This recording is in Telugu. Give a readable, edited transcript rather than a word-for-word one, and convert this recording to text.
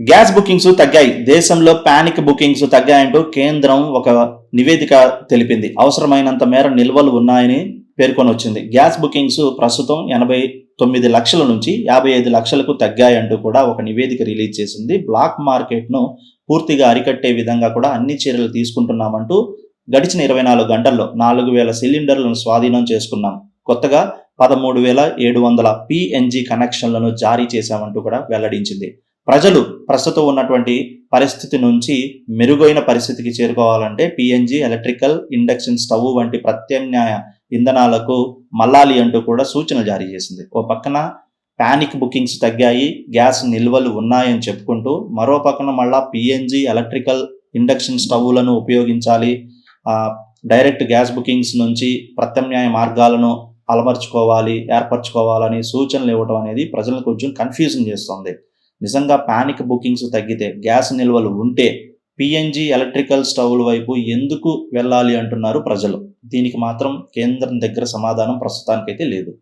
గ్యాస్ బుకింగ్స్ తగ్గాయి. దేశంలో పానిక్ బుకింగ్స్ తగ్గాయంటూ కేంద్రం ఒక నివేదిక తెలిపింది. అవసరమైనంత మేర నిల్వలు ఉన్నాయని పేర్కొనొచ్చింది. గ్యాస్ బుకింగ్స్ ప్రస్తుతం 89 లక్షల నుంచి 55 లక్షలకు తగ్గాయంటూ కూడా ఒక నివేదిక రిలీజ్ చేసింది. బ్లాక్ మార్కెట్ను పూర్తిగా అరికట్టే విధంగా కూడా అన్ని చర్యలు తీసుకుంటున్నామంటూ గడిచిన 24 గంటల్లో 4,000 సిలిండర్లను స్వాధీనం చేసుకున్నాం. కొత్తగా 13,700 పిఎన్జి కనెక్షన్లను జారీ చేశామంటూ కూడా వెల్లడించింది. ప్రజలు ప్రస్తుతం ఉన్నటువంటి పరిస్థితి నుంచి మెరుగైన పరిస్థితికి చేరుకోవాలంటే పిఎన్జి, ఎలక్ట్రికల్, ఇండక్షన్ స్టవ్ వంటి ప్రత్యామ్నాయ ఇంధనాలకు మళ్ళాలి అంటూ కూడా సూచనలు జారీ చేసింది. ఓ పక్కన పానిక్ బుకింగ్స్ తగ్గాయి, గ్యాస్ నిల్వలు ఉన్నాయని చెప్పుకుంటూ, మరో పక్కన మళ్ళా పిఎన్జి, ఎలక్ట్రికల్, ఇండక్షన్ స్టవ్లను ఉపయోగించాలి, డైరెక్ట్ గ్యాస్ బుకింగ్స్ నుంచి ప్రత్యామ్నాయ మార్గాలను ఏర్పరచుకోవాలని సూచనలు ఇవ్వడం అనేది ప్రజలను కొంచెం కన్ఫ్యూజన్ చేస్తుంది. నిజంగా పానిక్ బుకింగ్స్ తగ్గితే, గ్యాస్ నిల్వలు ఉంటే పిఎన్జి, ఎలక్ట్రికల్ స్టవ్ల వైపు ఎందుకు వెళ్ళాలి అంటున్నారు ప్రజలు. దీనికి మాత్రం కేంద్రం దగ్గర సమాధానం ప్రస్తుతానికైతే లేదు.